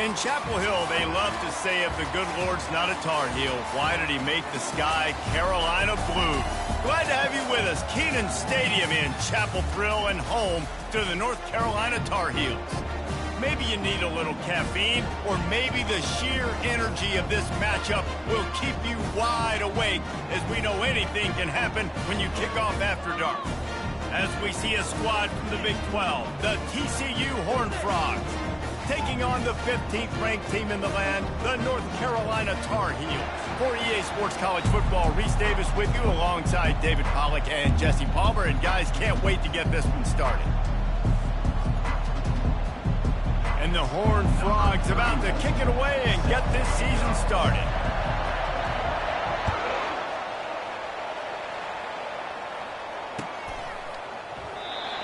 In Chapel Hill, they love to say if the good Lord's not a Tar Heel, why did he make the sky Carolina blue? Glad to have you with us. Kenan Stadium in Chapel Thrill and home to the North Carolina Tar Heels. Maybe you need a little caffeine, or maybe the sheer energy of this matchup will keep you wide awake, as we know anything can happen when you kick off after dark. As we see a squad from the Big 12, the TCU Horned Frogs, taking on the 15th ranked team in the land, the North Carolina Tar Heels. For EA Sports College Football, Reese Davis with you alongside David Pollack and Jesse Palmer. And guys, can't wait to get this one started. And the Horned Frogs about to kick it away and get this season started.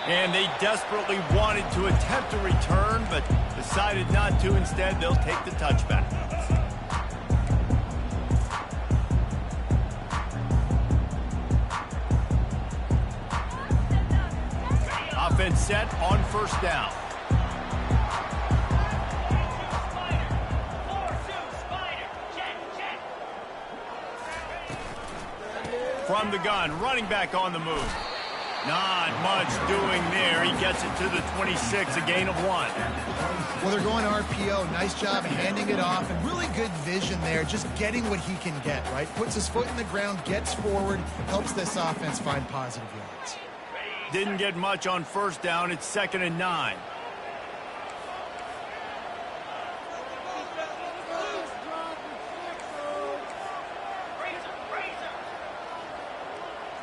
And they desperately wanted to attempt a return, but decided not to. Instead, they'll take the touchback. Offense set on first down. From the gun, running back on the move. Not much doing there. He gets it to the 26, a gain of 1. Well, they're going RPO. Nice job handing it off, and really good vision there, just getting what he can get, right? Puts his foot in the ground, gets forward, helps this offense find positive yards. Didn't get much on first down. It's 2nd and 9.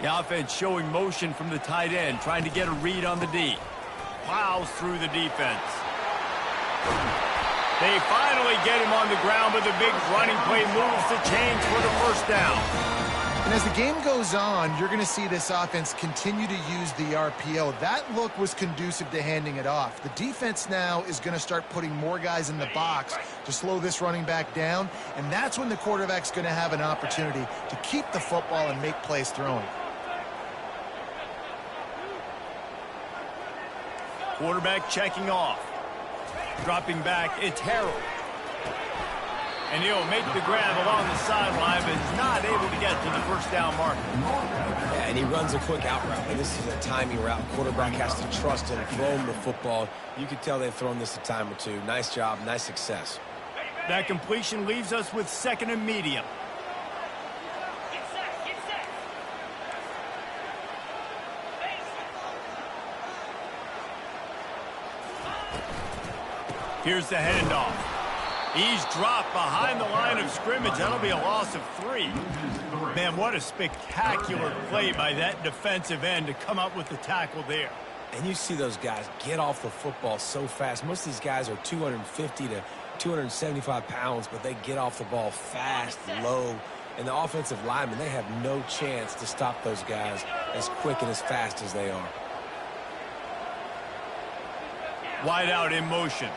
The offense showing motion from the tight end, trying to get a read on the D. Plows through the defense. They finally get him on the ground, but the big running play moves the chains for the first down. And as the game goes on, you're going to see this offense continue to use the RPO. That look was conducive to handing it off. The defense now is going to start putting more guys in the box to slow this running back down, and that's when the quarterback's going to have an opportunity to keep the football and make plays throwing. Quarterback checking off. Dropping back, it's Harold. And he'll make the grab along the sideline, but is not able to get to the first down marker. Yeah, and he runs a quick out route. And this is a timing route. Quarterback has to trust him, throw him the football. You can tell they've thrown this a time or two. Nice job, nice success. That completion leaves us with 2nd and medium. Here's the handoff. He's dropped behind the line of scrimmage. That'll be a loss of 3. Man, what a spectacular play by that defensive end to come up with the tackle there. And you see those guys get off the football so fast. Most of these guys are 250 to 275 pounds, but they get off the ball fast, low. And the offensive linemen, they have no chance to stop those guys as quick and as fast as they are. Wide out in motion.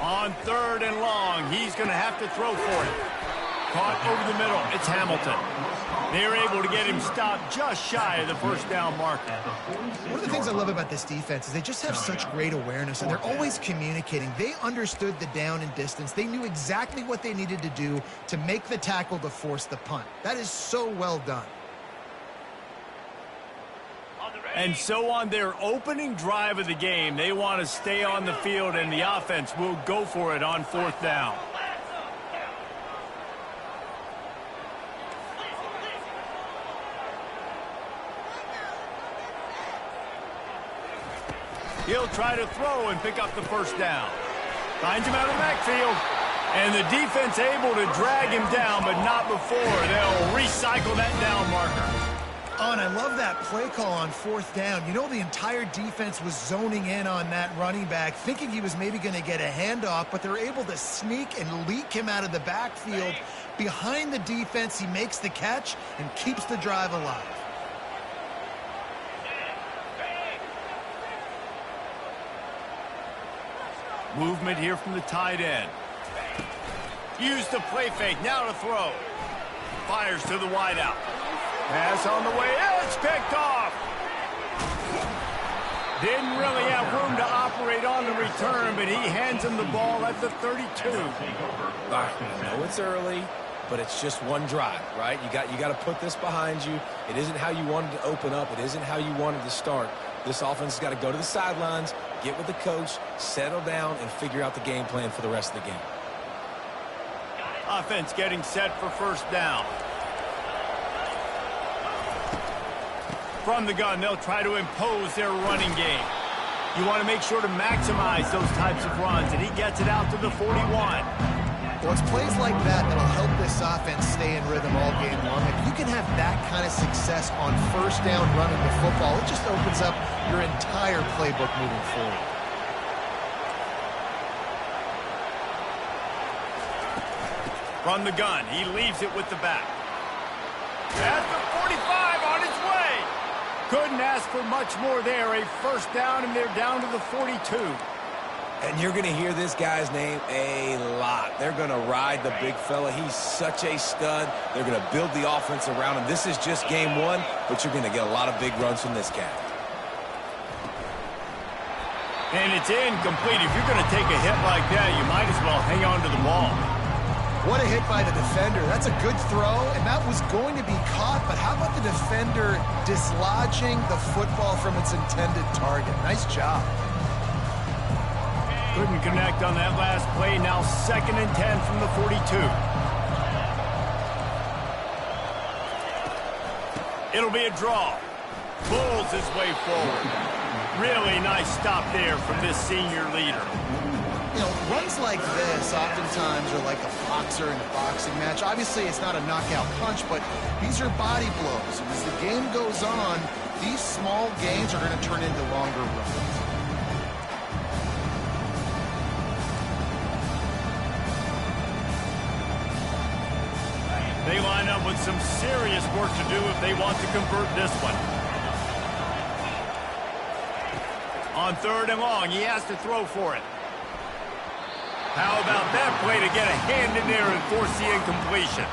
On 3rd and long, he's going to have to throw for it. Caught over the middle, it's Hamilton. They're able to get him stopped just shy of the first down marker. One of the things I love about this defense is they just have such great awareness, and they're always communicating. They understood the down and distance. They knew exactly what they needed to do to make the tackle to force the punt. That is so well done. And so on their opening drive of the game, they want to stay on the field, and the offense will go for it on 4th down. He'll try to throw and pick up the first down. Finds him out of the backfield. And the defense able to drag him down, but not before. They'll recycle that down marker. Oh, and I love that play call on 4th down. You know, the entire defense was zoning in on that running back, thinking he was maybe going to get a handoff, but they're able to sneak and leak him out of the backfield. Behind the defense, he makes the catch and keeps the drive alive. Movement here from the tight end. Use the play fake, now to throw. Fires to the wideout. Pass on the way, it's picked off. Didn't really have room to operate on the return, but he hands him the ball at the 32. I know it's early, but it's just one drive, right? You got to put this behind you. It isn't how you wanted to open up. It isn't how you wanted to start. This offense has got to go to the sidelines, get with the coach, settle down, and figure out the game plan for the rest of the game. Offense getting set for first down. From the gun, they'll try to impose their running game. You want to make sure to maximize those types of runs, and he gets it out to the 41. Well, it's plays like that that'll help this offense stay in rhythm all game long. If you can have that kind of success on first down running the football, it just opens up your entire playbook moving forward. From the gun, he leaves it with the back. At the 45 on its way. Couldn't ask for much more there. A first down, and they're down to the 42. And you're going to hear this guy's name a lot. They're going to ride the big fella. He's such a stud. They're going to build the offense around him. This is just game one, but you're going to get a lot of big runs from this cat. And it's incomplete. If you're going to take a hit like that, you might as well hang on to the ball. What a hit by the defender. That's a good throw, and that was going to be caught, but how about the defender dislodging the football from its intended target? Nice job. Couldn't connect on that last play. Now 2nd and 10 from the 42. It'll be a draw. Pulls his way forward. Really nice stop there from this senior leader. You know, runs like this oftentimes are like a boxer in a boxing match. Obviously, it's not a knockout punch, but these are body blows. And as the game goes on, these small gains are going to turn into longer runs. They line up with some serious work to do if they want to convert this one. On 3rd and long, he has to throw for it. How about that play to get a hand in there and force the incompletion?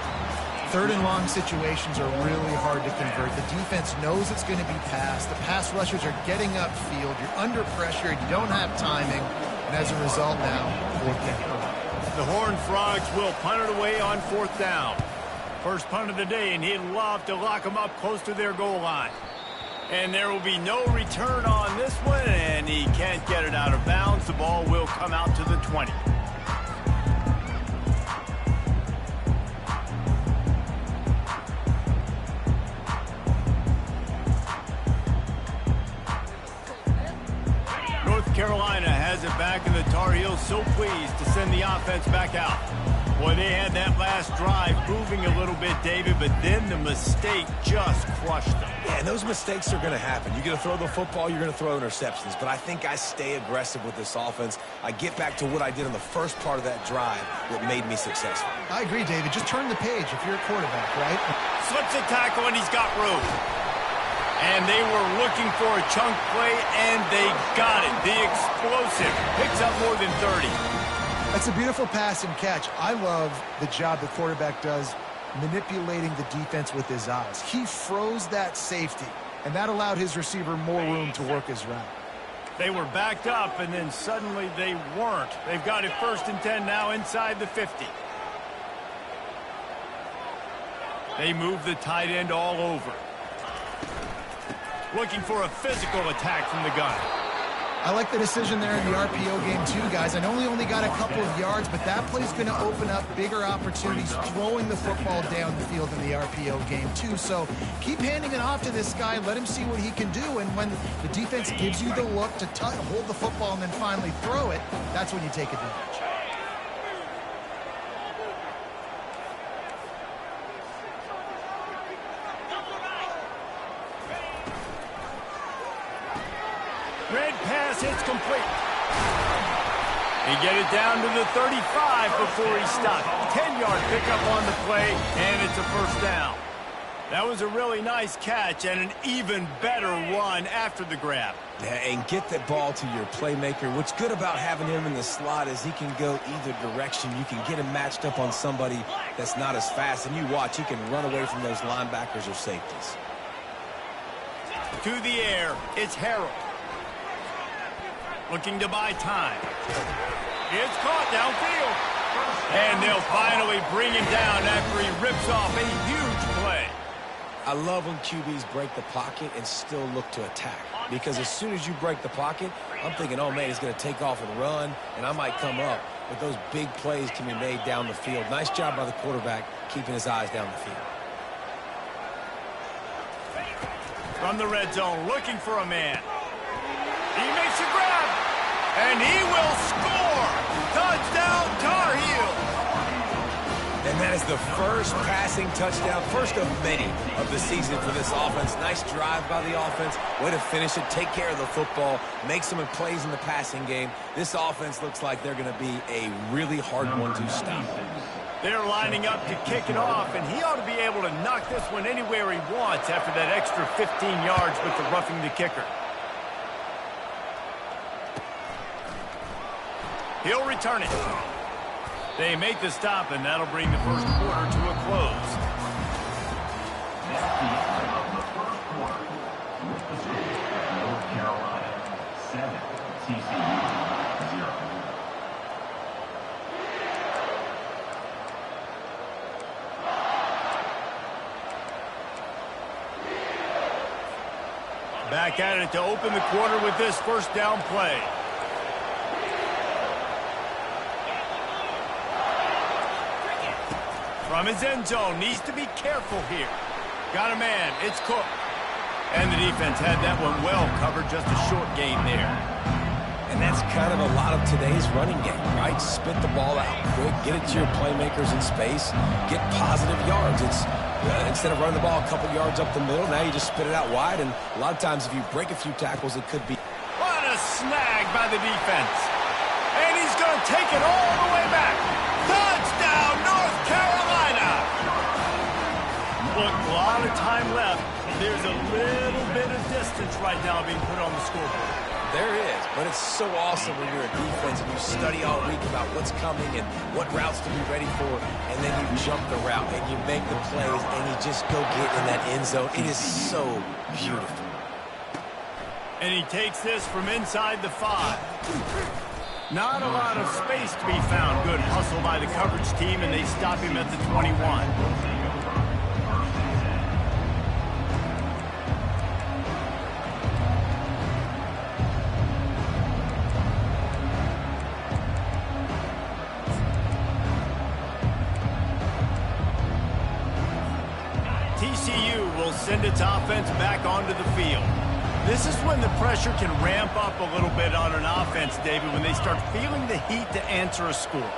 3rd and long situations are really hard to convert. The defense knows it's going to be passed. The pass rushers are getting upfield. You're under pressure. You don't have timing. And as a result now, 4th down. The Horned Frogs will punt it away on 4th down. First punt of the day, and he'd love to lock them up close to their goal line. And there will be no return on this one, and he can't get it out of bounds. The ball will come out to the 20. Carolina has it back, and the Tar Heels so pleased to send the offense back out. Boy, they had that last drive moving a little bit, David, but then the mistake just crushed them. Yeah, and those mistakes are going to happen. You're going to throw the football, you're going to throw interceptions, but I think I stay aggressive with this offense. I get back to what I did on the first part of that drive that made me successful. I agree, David. Just turn the page if you're a quarterback, right? Slips a tackle, and he's got room. And they were looking for a chunk play, and they got it. The explosive picks up more than 30. That's a beautiful pass and catch. I love the job the quarterback does manipulating the defense with his eyes. He froze that safety, and that allowed his receiver more room to work his route. They were backed up, and then suddenly they weren't. They've got it 1st and 10 now inside the 50. They move the tight end all over. Looking for a physical attack from the gun. I like the decision there in the RPO game too, guys. I know he only got a couple of yards, but that play's going to open up bigger opportunities throwing the football down the field in the RPO game too. So keep handing it off to this guy. Let him see what he can do. And when the defense gives you the look to hold the football and then finally throw it, that's when you take advantage. Red pass hits complete. He get it down to the 35 before he stopped. 10-yard pickup on the play, and it's a first down. That was a really nice catch and an even better run after the grab. Yeah, and get that ball to your playmaker. What's good about having him in the slot is he can go either direction. You can get him matched up on somebody that's not as fast, and you watch, he can run away from those linebackers or safeties. To the air, it's Harold. Looking to buy time. It's caught downfield. And they'll finally bring him down after he rips off a huge play. I love when QBs break the pocket and still look to attack. Because as soon as you break the pocket, I'm thinking, oh, man, he's going to take off and run, and I might come up. But those big plays can be made down the field. Nice job by the quarterback keeping his eyes down the field. From the red zone, looking for a man. He makes a grab, and he will score. Touchdown, Tar Heels. And that is the first passing touchdown, first of many of the season for this offense. Nice drive by the offense. Way to finish it, take care of the football, make some plays in the passing game. This offense looks like they're going to be a really hard one to stop. They're lining up to kick it off, and he ought to be able to knock this one anywhere he wants after that extra 15 yards with the roughing the kicker. He'll return it. They make the stop, and that'll bring the first quarter to a close. North Carolina 7, TCU 0. Back at it to open the quarter with this first down play. From his end zone, needs to be careful here. Got a man, it's Cook. And the defense had that one well covered, just a short gain there. And that's kind of a lot of today's running game, right? Spit the ball out quick, get it to your playmakers in space, get positive yards. It's instead of running the ball a couple yards up the middle, now you just spit it out wide, and a lot of times if you break a few tackles, it could be... What a snag by the defense. And he's going to take it all the way back. Touchdown, North Carolina! Look, a lot of time left. There's a little bit of distance right now being put on the scoreboard. There is, but it's so awesome when you're a defense and you study all week about what's coming and what routes to be ready for, and then you jump the route and you make the plays and you just go get in that end zone. It is so beautiful. And he takes this from inside the 5. Not a lot of space to be found. Good hustle by the coverage team, and they stop him at the 21. TCU will send its offense back onto the field. This is when the pressure can ramp up a little bit on an offense, David, when they start feeling the heat to answer a score.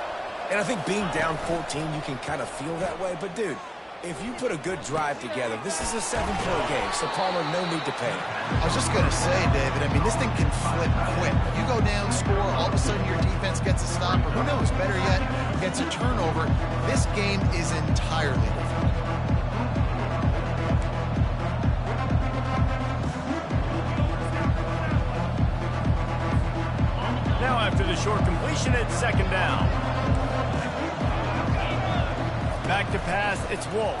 And I think being down 14, you can kind of feel that way. But, dude, if you put a good drive together, this is a 7-point game, so Palmer, no need to panic. I was just going to say, David, I mean, this thing can flip quick. You go down, score, all of a sudden your defense gets a stop, or who knows, better yet, gets a turnover. This game is entirely different. Now after the short completion, it's second down. Back to pass, it's Wolf.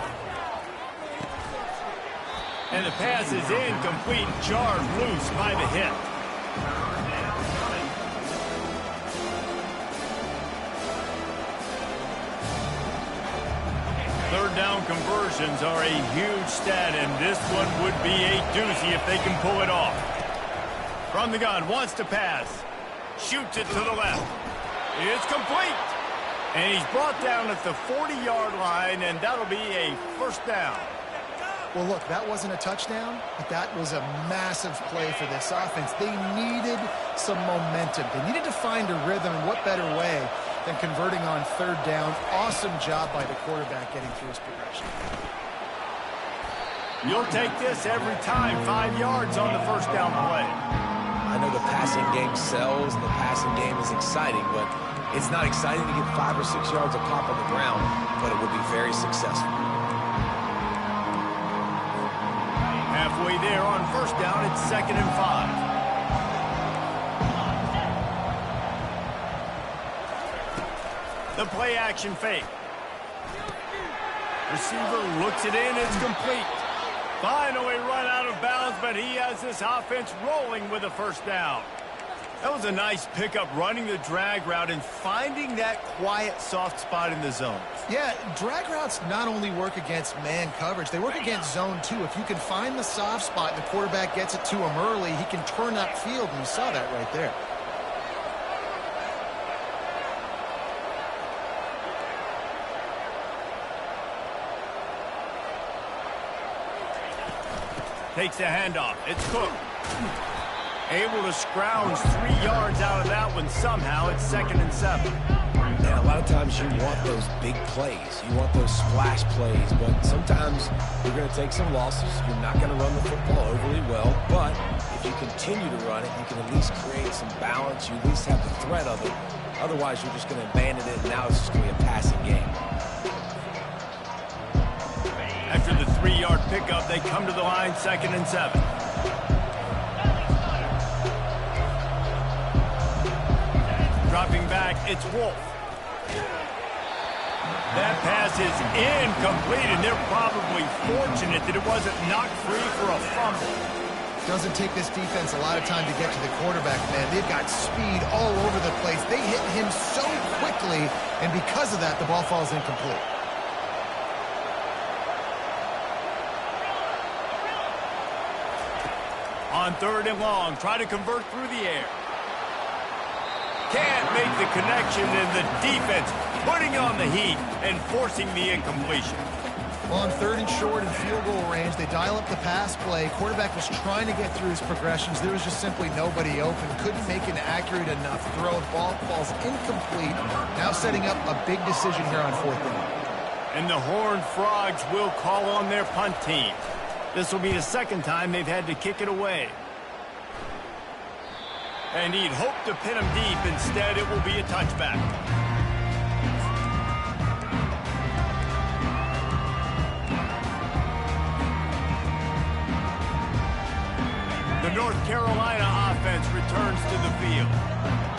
And the pass is incomplete, jarred loose by the hit. Third down conversions are a huge stat, and this one would be a doozy if they can pull it off. From the gun, wants to pass. Shoots it to the left. It's complete. And he's brought down at the 40-yard line, and that'll be a first down. Well, look, that wasn't a touchdown, but that was a massive play for this offense. They needed some momentum. They needed to find a rhythm, and what better way than converting on third down. Awesome job by the quarterback getting through his progression. You'll take this every time, 5 yards on the first down play. I know the passing game sells and the passing game is exciting, but it's not exciting to get 5 or 6 yards of pop on the ground, but it would be very successful. Halfway there on first down, it's 2nd and 5. The play action fake. Receiver looks it in, it's complete. Finally run out of bounds, but he has this offense rolling with a first down. That was a nice pickup, running the drag route and finding that quiet, soft spot in the zone. Yeah, drag routes not only work against man coverage, they work against zone too. If you can find the soft spot and the quarterback gets it to him early, he can turn upfield, and you saw that right there. Takes the handoff. It's Cook. Able to scrounge 3 yards out of that one somehow. It's 2nd and 7. Yeah, a lot of times you want those big plays. You want those splash plays, but sometimes you're going to take some losses. You're not going to run the football overly well, but if you continue to run it, you can at least create some balance. You at least have the threat of it. Otherwise, you're just going to abandon it, and now it's just going to be a passing game. After the 3-yard pickup, they come to the line, 2nd and 7. Dropping back, it's Wolf. That pass is incomplete, and they're probably fortunate that it wasn't knocked free for a fumble. Doesn't take this defense a lot of time to get to the quarterback, man. They've got speed all over the place. They hit him so quickly, and because of that, the ball falls incomplete. On 3rd and long, try to convert through the air. Can't make the connection, and the defense putting on the heat and forcing the incompletion. Well, on 3rd and short and field goal range, they dial up the pass play. Quarterback was trying to get through his progressions. There was just simply nobody open. Couldn't make an accurate enough throw. Ball falls incomplete. Now setting up a big decision here on 4th down. And the Horned Frogs will call on their punt team. This will be the 2nd time they've had to kick it away. And he'd hoped to pin him deep. Instead, it will be a touchback. The North Carolina offense returns to the field.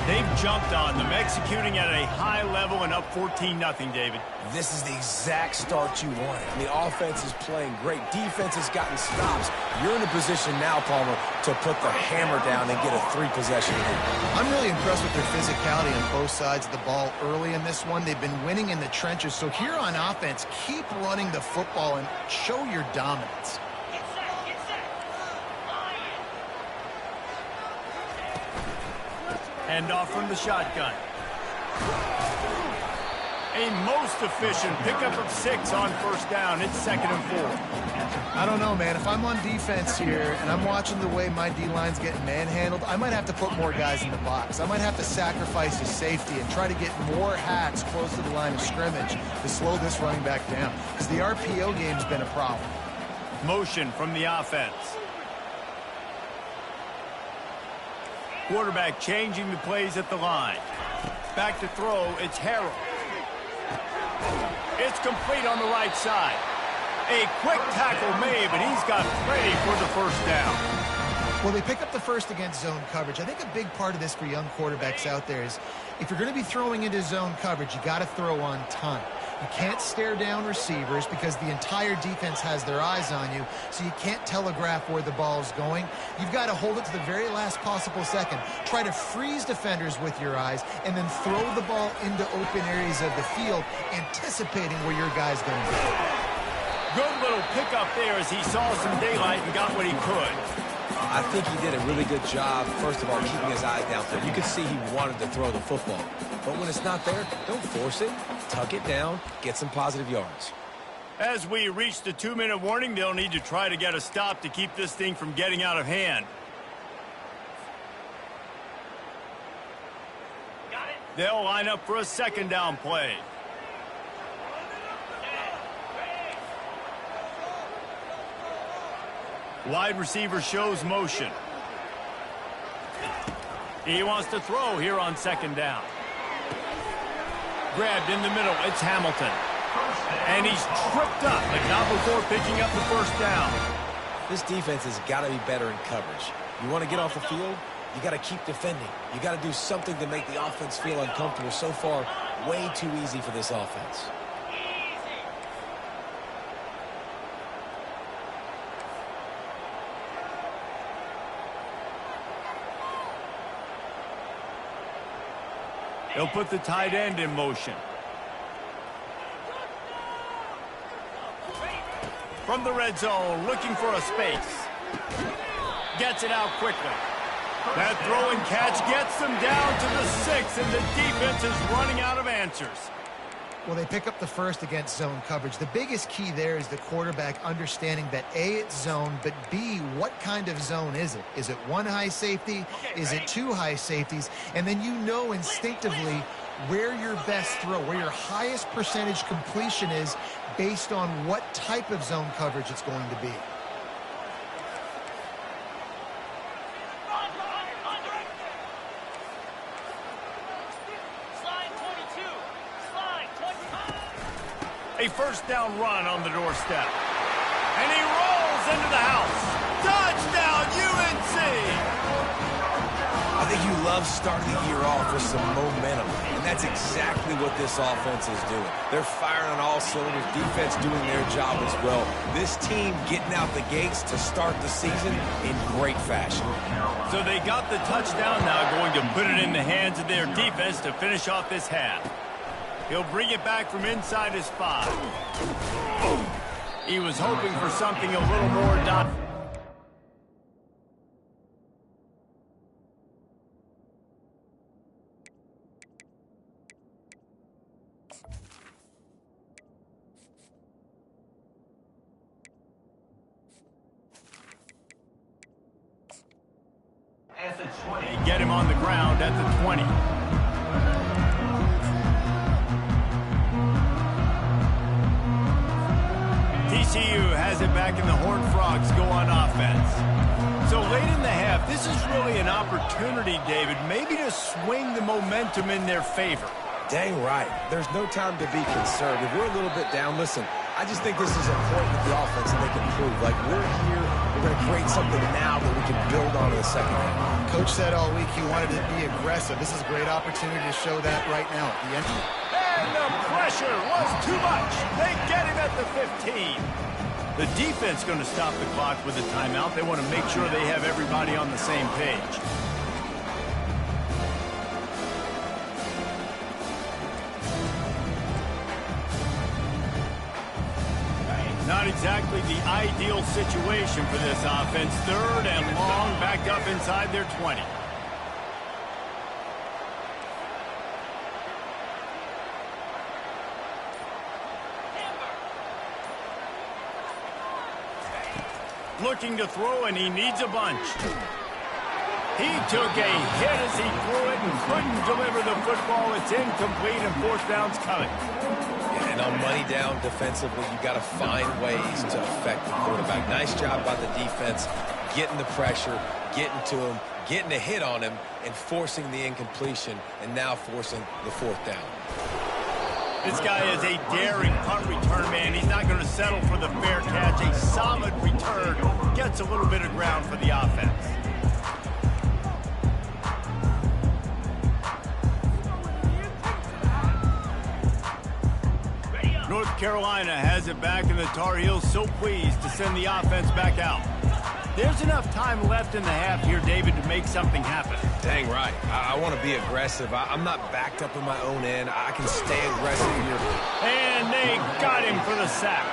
They've jumped on them, executing at a high level and up 14-0, David. This is the exact start you wanted. The offense is playing great. Defense has gotten stops. You're in a position now, Palmer, to put the hammer down and get a 3-possession lead. I'm really impressed with their physicality on both sides of the ball early in this one. They've been winning in the trenches. So here on offense, keep running the football and show your dominance. Hand off from the shotgun. A most efficient pickup of 6 on 1st down. It's 2nd and 4. I don't know, man. If I'm on defense here and I'm watching the way my D-line's getting manhandled, I might have to put more guys in the box. I might have to sacrifice his safety and try to get more hats close to the line of scrimmage to slow this running back down, because the RPO game's been a problem. Motion from the offense. Quarterback changing the plays at the line. Back to throw, it's Harrell. It's complete on the right side. A quick tackle made, but he's got plenty for the 1st down. Well, they pick up the 1st against zone coverage. I think a big part of this for young quarterbacks out there is if you're going to be throwing into zone coverage, you got to throw on time. You can't stare down receivers because the entire defense has their eyes on you, so you can't telegraph where the ball's going. You've got to hold it to the very last possible second. Try to freeze defenders with your eyes and then throw the ball into open areas of the field, anticipating where your guy's going to go. Good little pickup there as he saw some daylight and got what he could. I think he did a really good job, first of all, keeping his eye down there. You could see he wanted to throw the football. But when it's not there, don't force it. Tuck it down, get some positive yards. As we reach the 2-minute warning, they'll need to try to get a stop to keep this thing from getting out of hand. They'll line up for a 2nd down play. Wide receiver shows motion. He wants to throw here on 2nd down. Grabbed in the middle, it's Hamilton. And he's tripped up, but not before picking up the 1st down. This defense has got to be better in coverage. You want to get off the field, you got to keep defending. You got to do something to make the offense feel uncomfortable. So far, way too easy for this offense. He'll put the tight end in motion. From the red zone, looking for a space. Gets it out quickly. That throw and catch gets them down to the 6, and the defense is running out of answers. Well, they pick up the first against zone coverage. The biggest key there is the quarterback understanding that A, it's zone, but B, what kind of zone is it? Is it one high safety? Is it two high safeties? And then you know instinctively where your best throw, where your highest percentage completion is based on what type of zone coverage it's going to be. A first down run on the doorstep. And he rolls into the house. Touchdown, UNC! I think you love starting the year off with some momentum, and that's exactly what this offense is doing. They're firing on all cylinders, defense doing their job as well. This team getting out the gates to start the season in great fashion. So they got the touchdown, now going to put it in the hands of their defense to finish off this half. He'll bring it back from inside his 5. He was hoping for something a little more At the 20. They get him on the ground at the 20. TCU has it back and the Horned Frogs go on offense. So late in the half, this is really an opportunity, David, maybe to swing the momentum in their favor. Dang right. There's no time to be concerned. If we're a little bit down, listen, I just think this is important with the offense that they can prove. Like, we're here, we're going to create something now that we can build on in the second half. Coach said all week he wanted to be aggressive. This is a great opportunity to show that right now at the end. And the pressure was too much. They get him at the 15. The defense going to stop the clock with a timeout. They want to make sure they have everybody on the same page. Not exactly the ideal situation for this offense. 3rd and long, backed up inside their 20. Looking to throw, and he needs a bunch. He took a hit as he threw it and couldn't deliver the football. It's incomplete, and 4th down's coming. And on money down defensively, you got to find ways to affect the quarterback. Nice job by the defense, getting the pressure, getting to him, getting a hit on him, and forcing the incompletion, and now forcing the 4th down. This guy is a daring punt return man. He's not going to settle for the fair catch. A solid return gets a little bit of ground for the offense. North Carolina has it back, and the Tar Heels so pleased to send the offense back out. There's enough time left in the half here, David, to make something happen. Dang right. I want to be aggressive. I'm not backed up in my own end. I can stay aggressive here. And they got him for the sack.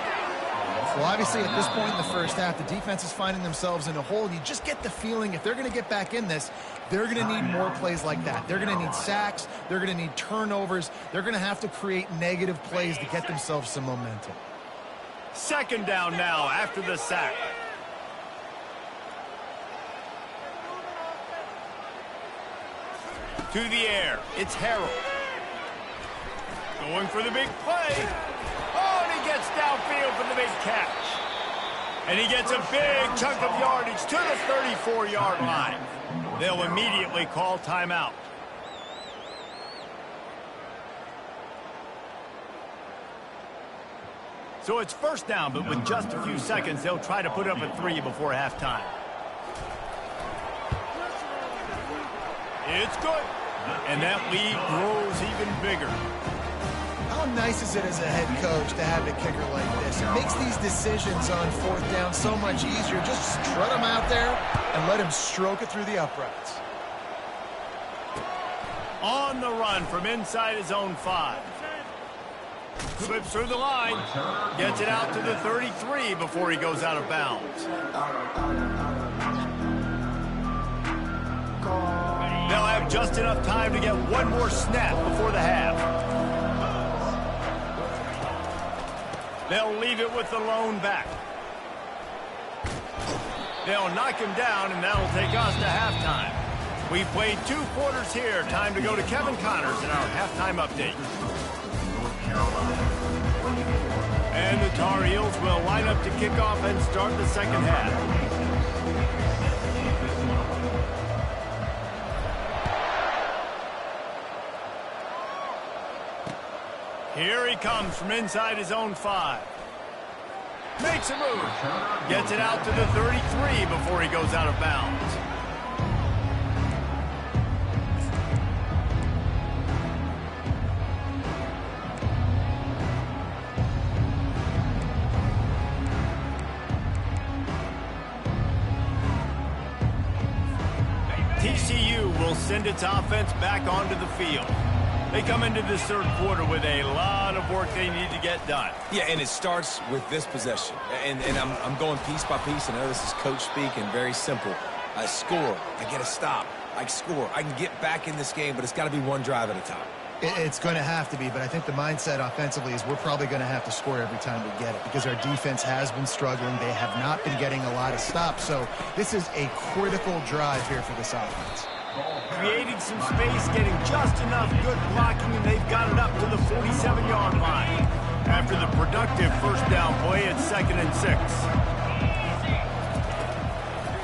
Well, obviously, at this point in the first half, the defense is finding themselves in a hole. You just get the feeling if they're going to get back in this, they're going to need more plays like that. They're going to need sacks. They're going to need turnovers. They're going to have to create negative plays to get themselves some momentum. 2nd down now after the sack. To the air, it's Harrell. Going for the big play. Oh, and he gets downfield for the big catch. And he gets a big chunk of yardage to the 34-yard line. They'll immediately call timeout. So it's 1st down, but with just a few seconds, they'll try to put up a 3 before halftime. It's good. And that lead grows even bigger. How nice is it as a head coach to have a kicker like this? It makes these decisions on 4th down so much easier. Just strut him out there and let him stroke it through the uprights. On the run from inside his own 5. Slips through the line. Gets it out to the 33 before he goes out of bounds. They'll have just enough time to get one more snap before the half. They'll leave it with the lone back. They'll knock him down, and that'll take us to halftime. We've played 2 quarters here. Time to go to Kevin Connors in our halftime update. And the Tar Heels will line up to kick off and start the second half. Here he comes from inside his own 5. Makes a move. Gets it out to the 33 before he goes out of bounds. TCU will send its offense back onto the field. They come into this third quarter with a lot of work they need to get done. Yeah, and it starts with this possession. And I'm going piece by piece. I know this is coach speak and very simple. I score. I get a stop. I score. I can get back in this game, but it's got to be one drive at a time. It's going to have to be, but I think the mindset offensively is we're probably going to have to score every time we get it because our defense has been struggling. They have not been getting a lot of stops, so this is a critical drive here for this offense. Creating some space, getting just enough good blocking, and they've got it up to the 47-yard line. After the productive first down play, it's 2nd and 6.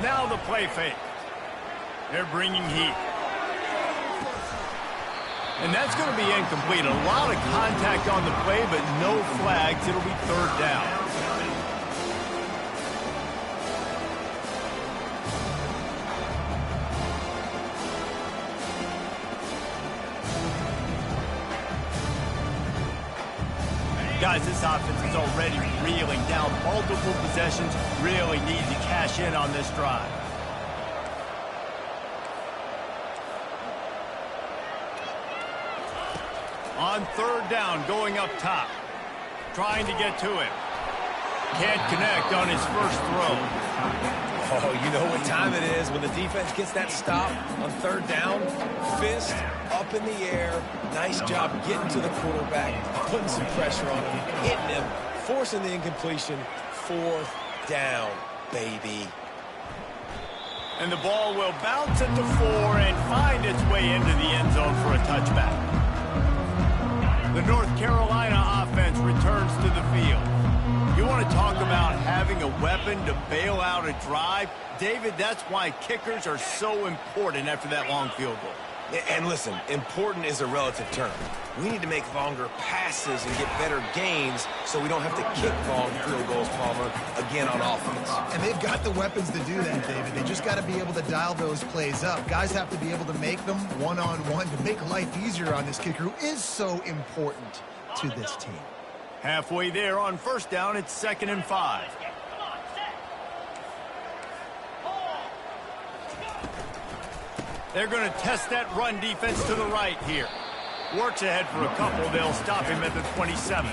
Now the play fake. They're bringing heat. And that's going to be incomplete. A lot of contact on the play, but no flags. It'll be 3rd down. Guys, this offense is already reeling down. Multiple possessions, really need to cash in on this drive. On 3rd down, going up top. Trying to get to it. Can't connect on his first throw. Oh, you know what time it is when the defense gets that stop on 3rd down. Fist up in the air. Nice job getting to the quarterback, putting some pressure on him, hitting him, forcing the incompletion. 4th down, baby. And the ball will bounce at the 4 and find its way into the end zone for a touchback. The North Carolina offense returns to the field. You want to talk about having a weapon to bail out a drive? David, that's why kickers are so important after that long field goal. And listen, important is a relative term. We need to make longer passes and get better gains so we don't have to kick long field goals, Palmer, again on offense. And they've got the weapons to do that, David. They just got to be able to dial those plays up. Guys have to be able to make them one-on-one to make life easier on this kicker who is so important to this team. Halfway there on 1st down, it's 2nd and 5. They're going to test that run defense to the right here. Works ahead for a couple. They'll stop him at the 27.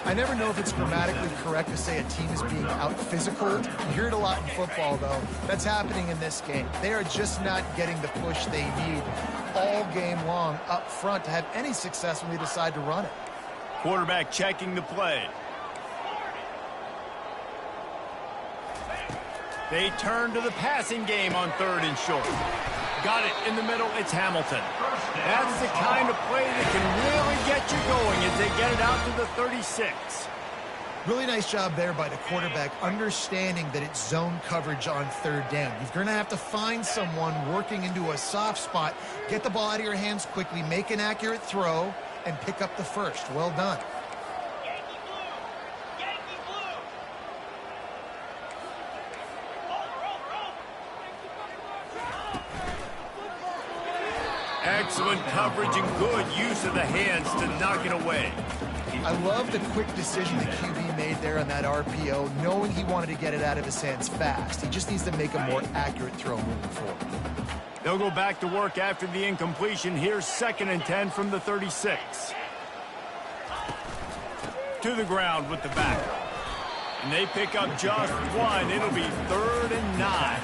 I never know if it's grammatically correct to say a team is being out-physical. You hear it a lot in football, though. That's happening in this game. They are just not getting the push they need all game long up front to have any success when they decide to run it. Quarterback checking the play. They turn to the passing game on 3rd and short. Got it in the middle. It's Hamilton. That's the kind of play that can really get you going as they get it out to the 36. Really nice job there by the quarterback, understanding that it's zone coverage on 3rd down. You're going to have to find someone working into a soft spot, get the ball out of your hands quickly, make an accurate throw, and pick up the first. Well done. Excellent coverage and good use of the hands to knock it away. I love the quick decision the QB made there on that RPO, knowing he wanted to get it out of his hands fast. He just needs to make a more accurate throw moving forward. They'll go back to work after the incompletion. Here's 2nd and 10 from the 36. To the ground with the back. And they pick up just one. It'll be 3rd and 9.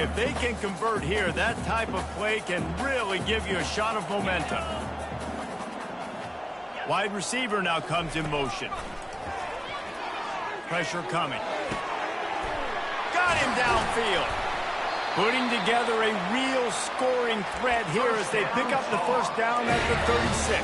If they can convert here, that type of play can really give you a shot of momentum. Wide receiver now comes in motion. Pressure coming. Got him downfield. Putting together a real scoring threat here as they pick up the first down at the 36.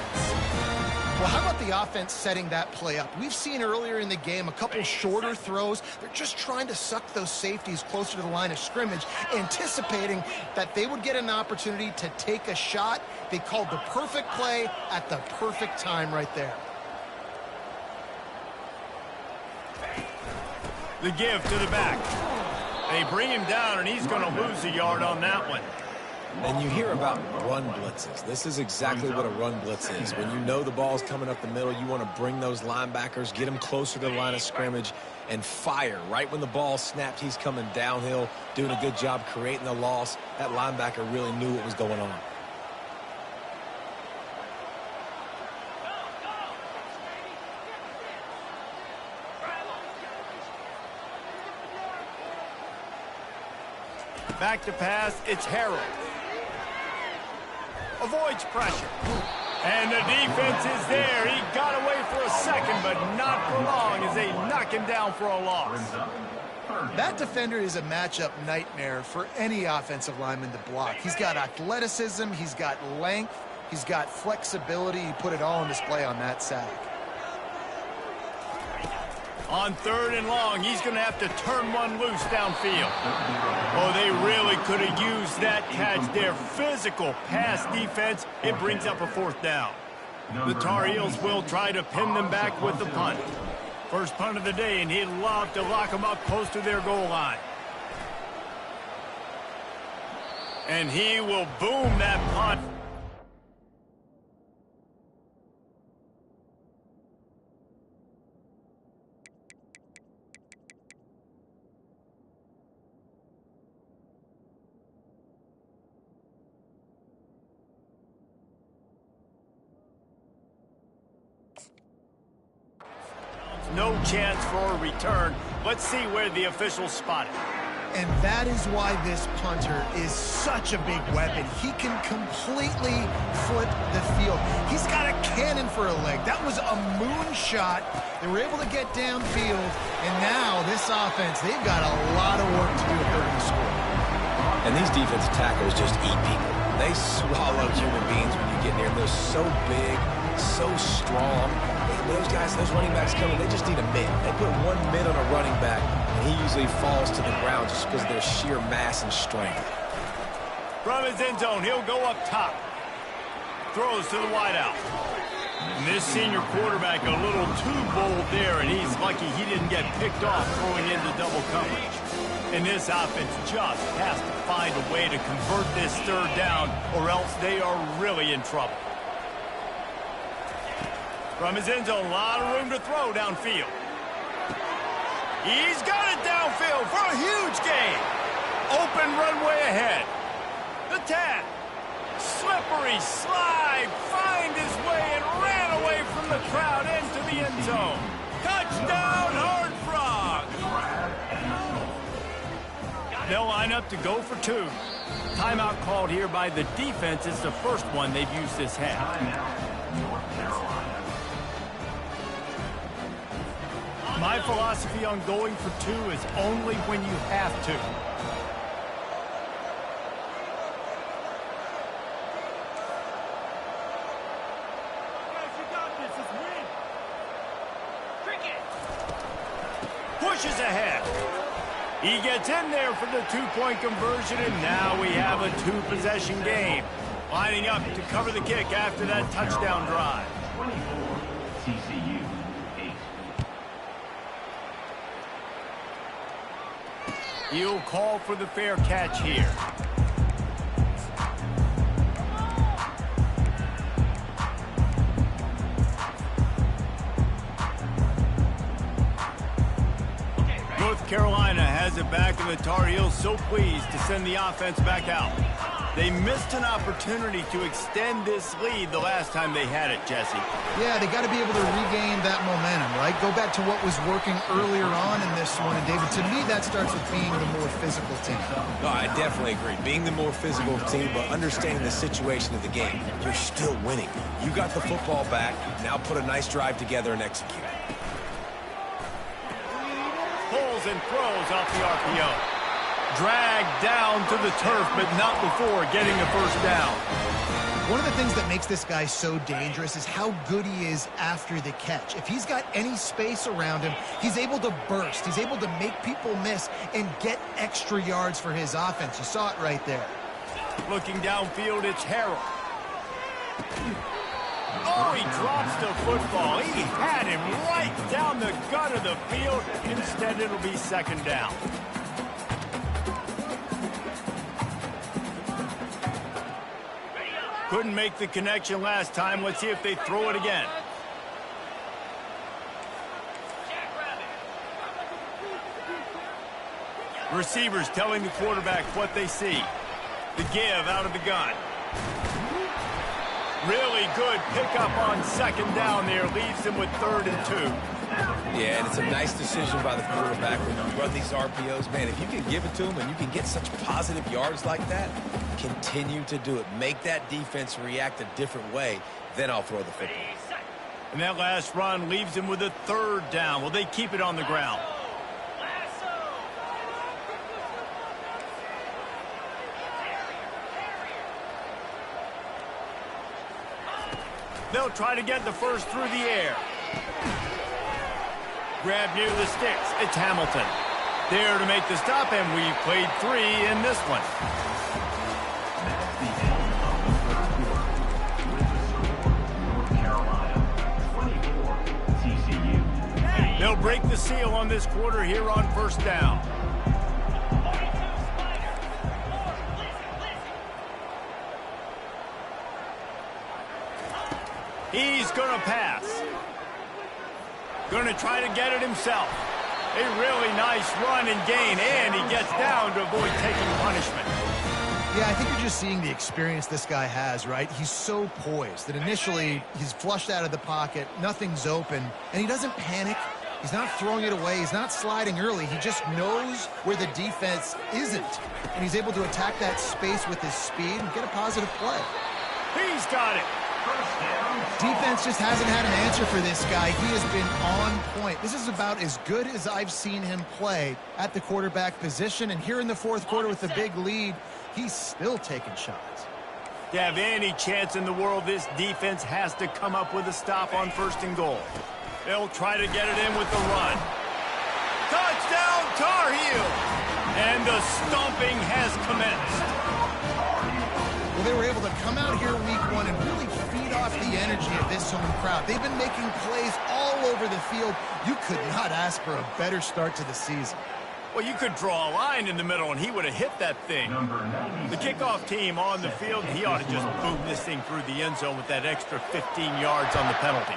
Well, how about the offense setting that play up? We've seen earlier in the game a couple shorter throws. They're just trying to suck those safeties closer to the line of scrimmage, anticipating that they would get an opportunity to take a shot. They called the perfect play at the perfect time right there. The give to the back. They bring him down, and he's going to lose a yard on that one. And you hear about run blitzes. This is exactly what a run blitz is. When you know the ball's coming up the middle, you want to bring those linebackers, get them closer to the line of scrimmage, and fire. Right when the ball snapped, he's coming downhill, doing a good job creating the loss. That linebacker really knew what was going on. Back to pass, it's Harold. Avoids pressure. And the defense is there. He got away for a second, but not for long as they knock him down for a loss. That defender is a matchup nightmare for any offensive lineman to block. He's got athleticism, he's got length, he's got flexibility. He put it all on display on that sack. On 3rd and long, he's going to have to turn one loose downfield. Oh, they really could have used that catch there. Physical pass defense. It brings up a 4th down. The Tar Heels will try to pin them back with the punt. First punt of the day, and he'd love to lock them up close to their goal line. And he will boom that punt. No chance for a return. Let's see where the officials spot it. And that is why this punter is such a big weapon. He can completely flip the field. He's got a cannon for a leg. That was a moonshot. They were able to get downfield. And now this offense, they've got a lot of work to do if they're going to score. And these defensive tackles just eat people. They swallow human beings when you get near them. They're so big, so strong. Those guys, those running backs coming, they just need a mid. They put one mid on a running back, and he usually falls to the ground just because of their sheer mass and strength. From his end zone, he'll go up top. Throws to the wideout. And this senior quarterback a little too bold there, and he's lucky he didn't get picked off throwing into double coverage. And this offense just has to find a way to convert this 3rd down, or else they are really in trouble. From his end zone, a lot of room to throw downfield. He's got it downfield for a huge gain. Open runway ahead. The tap. Slippery slide. Find his way and ran away from the crowd into the end zone. Touchdown, Hard Frog. They'll line up to go for 2. Timeout called here by the defense. It's the first one they've used this half. My philosophy on going for 2 is only when you have to. Pushes ahead. He gets in there for the 2-point conversion, and now we have a 2-possession game. Lining up to cover the kick after that touchdown drive. 24, TCU. He'll call for the fair catch here. North Carolina has brings it back, and the Tar Heels so pleased to send the offense back out. They missed an opportunity to extend this lead the last time they had it, Jesse. Yeah, they got to be able to regain that momentum, right? Go back to what was working earlier on in this one. And, David, to me, that starts with being the more physical team. No, I definitely agree. Being the more physical team, but understanding the situation of the game. You're still winning. You got the football back. Now put a nice drive together and execute. Pulls and throws off the RPO. Dragged down to the turf, but not before getting the first down. One of the things that makes this guy so dangerous is how good he is after the catch. If he's got any space around him, he's able to burst. He's able to make people miss and get extra yards for his offense. You saw it right there. Looking downfield, it's Harrell. Oh, he drops the football. He had him right down the gut of the field. Instead, it'll be second down. Couldn't make the connection last time. Let's see if they throw it again. Receivers telling the quarterback what they see. The give out of the gun. Really good pickup on second down there. Leaves them with 3rd and 2. Yeah, and it's a nice decision by the quarterback when you run these RPOs. Man, if you can give it to him and you can get such positive yards like that, continue to do it. Make that defense react a different way, then I'll throw the football. And that last run leaves him with a 3rd down. Will they keep it on the ground? They'll try to get the first through the air. Grab near the sticks. It's Hamilton. There to make the stop, and we've played 3 in this one. They'll break the seal on this quarter here on first down. He's going to pass. Going to try to get it himself. A really nice run and gain, and he gets down to avoid taking punishment. Yeah, I think you're just seeing the experience this guy has, right? He's so poised that initially he's flushed out of the pocket, nothing's open, and he doesn't panic. He's not throwing it away. He's not sliding early. He just knows where the defense isn't, and he's able to attack that space with his speed and get a positive play. He's got it. Defense just hasn't had an answer for this guy. He has been on point. This is about as good as I've seen him play at the quarterback position, and here in the 4th quarter with the big lead, he's still taking shots. To have any chance in the world, this defense has to come up with a stop on 1st and goal. They'll try to get it in with the run. Touchdown, Tar Heel! And the stomping has commenced. Well, they were able to come out here week 1 and really feed off the energy of this home crowd. They've been making plays all over the field. You could not ask for a better start to the season. Well, you could draw a line in the middle, and he would have hit that thing. The kickoff team on the field, he ought to just boom this thing through the end zone with that extra 15 yards on the penalty.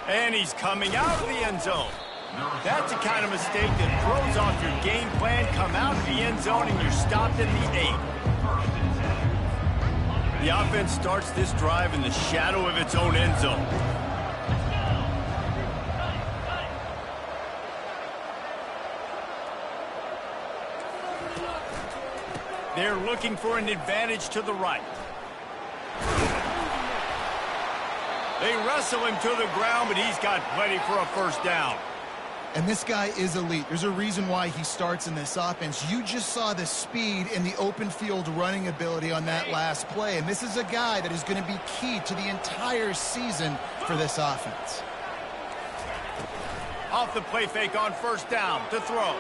And he's coming out of the end zone. That's the kind of mistake that throws off your game plan. Come out of the end zone, and you're stopped at the 8. The offense starts this drive in the shadow of its own end zone. They're looking for an advantage to the right. They wrestle him to the ground, but he's got plenty for a first down. And this guy is elite. There's a reason why he starts in this offense. You just saw the speed and the open field running ability on that last play. And this is a guy that is going to be key to the entire season for this offense. Off the play fake on first down to throw.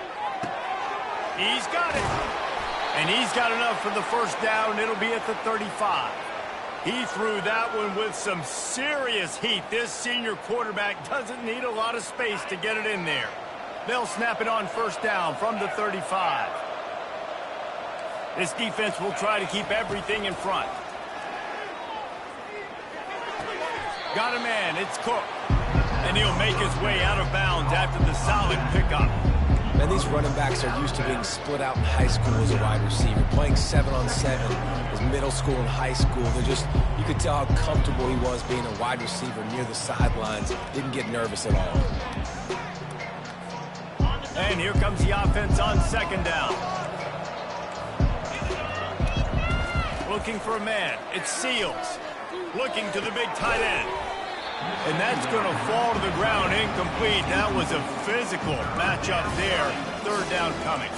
He's got it. And he's got enough for the first down. It'll be at the 35. He threw that one with some serious heat. This senior quarterback doesn't need a lot of space to get it in there. They'll snap it on first down from the 35. This defense will try to keep everything in front. Got a man. It's Cook. And he'll make his way out of bounds after the solid pickup. And these running backs are used to being split out in high school as a wide receiver, playing 7-on-7 as middle school and high school. You could tell how comfortable he was being a wide receiver near the sidelines. Didn't get nervous at all. And here comes the offense on second down. Looking for a man. It's Seals. Looking to the big tight end. And that's going to fall to the ground incomplete. That was a physical matchup there. Third down coming.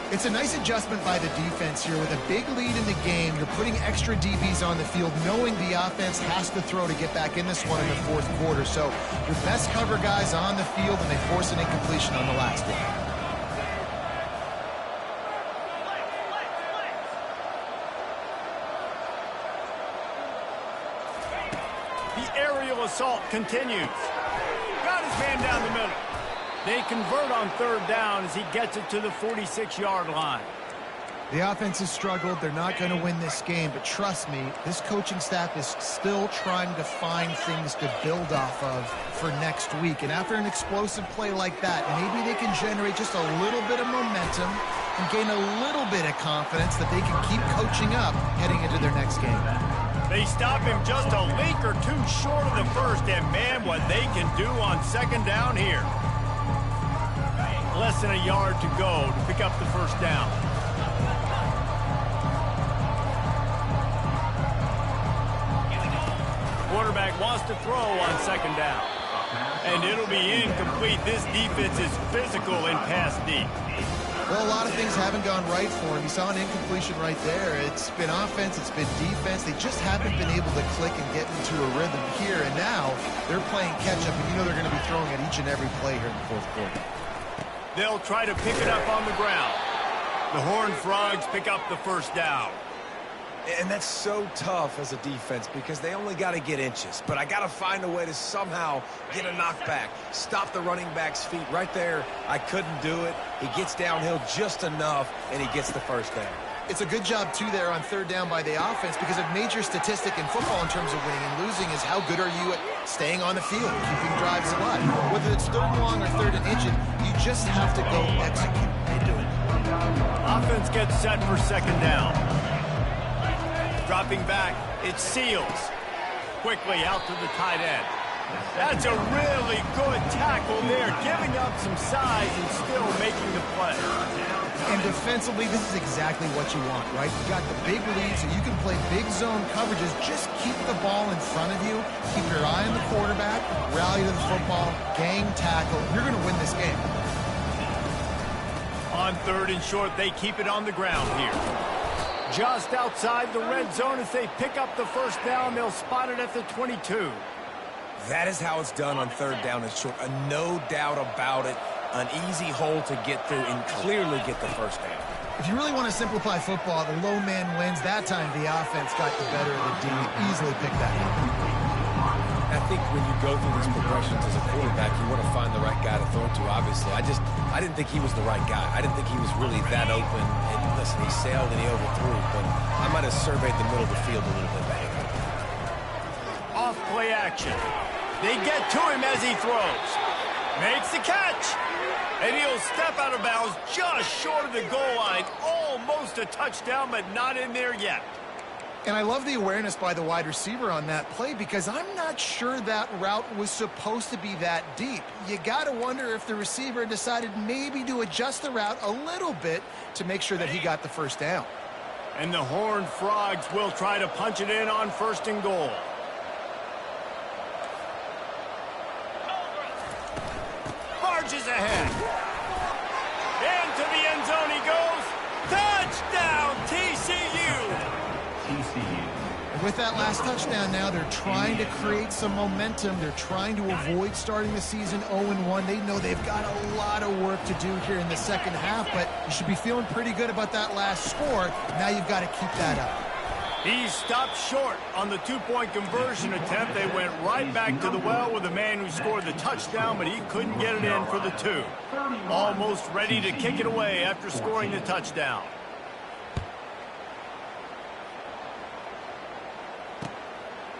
It's a nice adjustment by the defense here. With a big lead in the game, you're putting extra DBs on the field, knowing the offense has to throw to get back in this one in the fourth quarter. So your best cover guys on the field, and they force an incompletion on the last one. Assault continues. Got his man down the middle. They convert on third down as he gets it to the 46-yard line. The offense has struggled. They're not going to win this game, but trust me, this coaching staff is still trying to find things to build off of for next week. And after an explosive play like that, maybe they can generate just a little bit of momentum and gain a little bit of confidence that they can keep coaching up heading into their next game. They stop him just a link or two short of the first, and man, what they can do on second down here. Less than a yard to go to pick up the first down. Quarterback wants to throw on second down. And it'll be incomplete. This defense is physical in pass deep. Well, a lot of things haven't gone right for him. You saw an incompletion right there. It's been offense, it's been defense. They just haven't been able to click and get into a rhythm here. And now they're playing catch-up, and you know they're going to be throwing at each and every play here in the fourth quarter. They'll try to pick it up on the ground. The Horned Frogs pick up the first down. And that's so tough as a defense because they only got to get inches. But I got to find a way to somehow get a knockback, stop the running back's feet. Right there, I couldn't do it. He gets downhill just enough, and he gets the first down. It's a good job, too, there on third down by the offense, because a major statistic in football in terms of winning and losing is how good are you at staying on the field, keeping drives alive. Whether it's third and long or third and inches, you just have to go execute. They do it. Offense gets set for second down. Dropping back, it's Seals. Quickly out to the tight end. That's a really good tackle there, giving up some size and still making the play. And defensively, this is exactly what you want, right? You got the big lead, so you can play big zone coverages. Just keep the ball in front of you. Keep your eye on the quarterback. Rally to the football. Gang tackle. You're going to win this game. On third and short, they keep it on the ground here. Just outside the red zone as they pick up the first down. They'll spot it at the 22. That is how it's done on third down and short. No doubt about it. An easy hole to get through and clearly get the first down. If you really want to simplify football, the low man wins. That time the offense got the better of the D. Easily picked that up. I think when you go through these progressions as a quarterback, you want to find the right guy to throw to, obviously. I didn't think he was the right guy. I didn't think he was really that open. And listen, he sailed and he overthrew, but I might have surveyed the middle of the field a little bit better. Off play action. They get to him as he throws. Makes the catch. And he'll step out of bounds just short of the goal line. Almost a touchdown, but not in there yet. And I love the awareness by the wide receiver on that play, because I'm not sure that route was supposed to be that deep. You got to wonder if the receiver decided maybe to adjust the route a little bit to make sure that he got the first down. And the Horned Frogs will try to punch it in on first and goal. Marches ahead. Into the end zone he goes. Touchdown, TCU! And with that last touchdown now, they're trying to create some momentum. They're trying to avoid starting the season 0-1. They know they've got a lot of work to do here in the second half, but you should be feeling pretty good about that last score. Now you've got to keep that up. He stopped short on the two-point conversion attempt. They went right back to the well with the man who scored the touchdown, but he couldn't get it in for the two. Almost ready to kick it away after scoring the touchdown.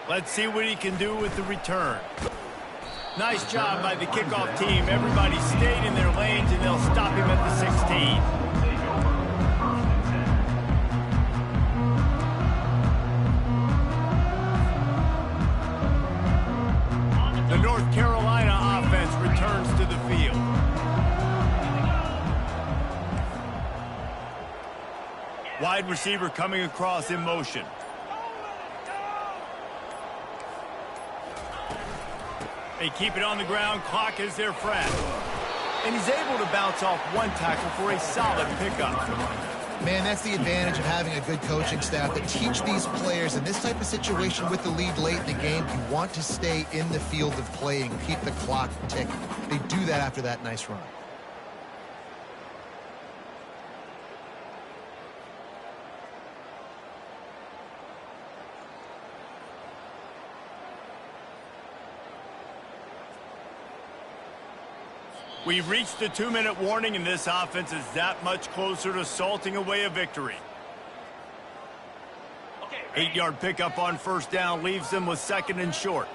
Let's see what he can do with the return. Nice job by the kickoff team. Everybody stayed in their lanes, and they'll stop him at the 16. The North Carolina offense returns to the field. Wide receiver coming across in motion. They keep it on the ground. Clock is their friend. And he's able to bounce off one tackle for a solid pickup. Man, that's the advantage of having a good coaching staff that teach these players in this type of situation with the lead late in the game. You want to stay in the field of play and keep the clock ticking. They do that after that nice run. We've reached the 2-minute warning, and this offense is that much closer to salting away a victory. 8-yard pickup on first down leaves them with 2nd and short.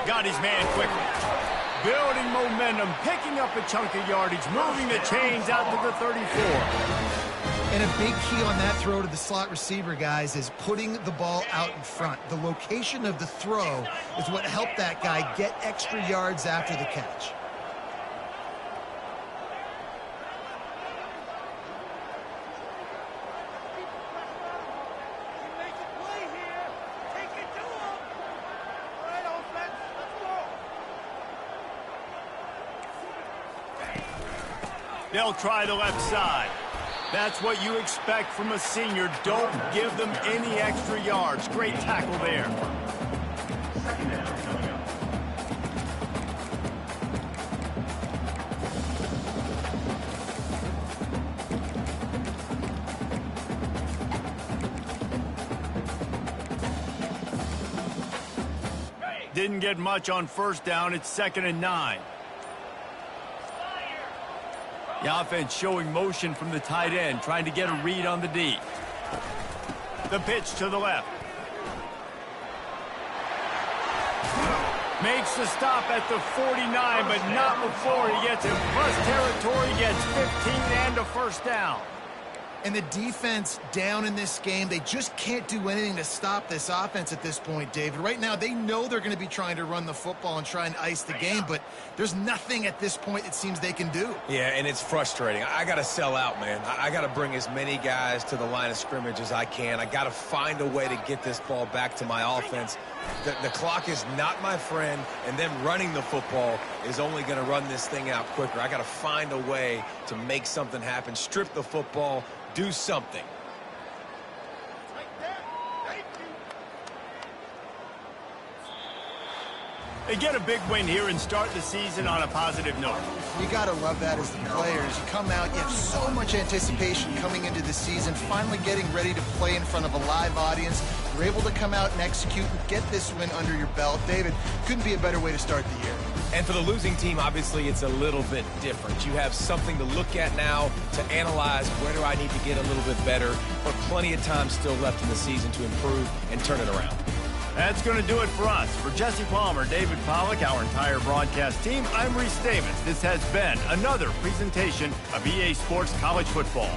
Got his man quickly. Building momentum, picking up a chunk of yardage, moving the chains out to the 34. And a big key on that throw to the slot receiver, guys, is putting the ball out in front. The location of the throw is what helped that guy get extra yards after the catch. They'll try the left side. That's what you expect from a senior. Don't give them any extra yards. Great tackle there. Didn't get much on first down. It's 2nd and 9. The offense showing motion from the tight end, trying to get a read on the D. The pitch to the left. Makes the stop at the 49, but not before he gets in plus territory, gets 15 and a first down. And the defense down in this game, they just can't do anything to stop this offense at this point, David. Right now, they know they're going to be trying to run the football and try and ice the game, but there's nothing at this point it seems they can do. Yeah, and it's frustrating. I got to sell out, man. I got to bring as many guys to the line of scrimmage as I can. I got to find a way to get this ball back to my offense. The clock is not my friend, and them running the football is only going to run this thing out quicker. I got to find a way to make something happen, strip the football, do something. They get a big win here and start the season on a positive note. You got to love that as the players. You come out, you have so much anticipation coming into the season, finally getting ready to play in front of a live audience. You're able to come out and execute and get this win under your belt. David, couldn't be a better way to start the year. And for the losing team, obviously, it's a little bit different. You have something to look at now to analyze where do I need to get a little bit better, but plenty of time still left in the season to improve and turn it around. That's going to do it for us. For Jesse Palmer, David Pollack, our entire broadcast team, I'm Reese Davis. This has been another presentation of EA Sports College Football.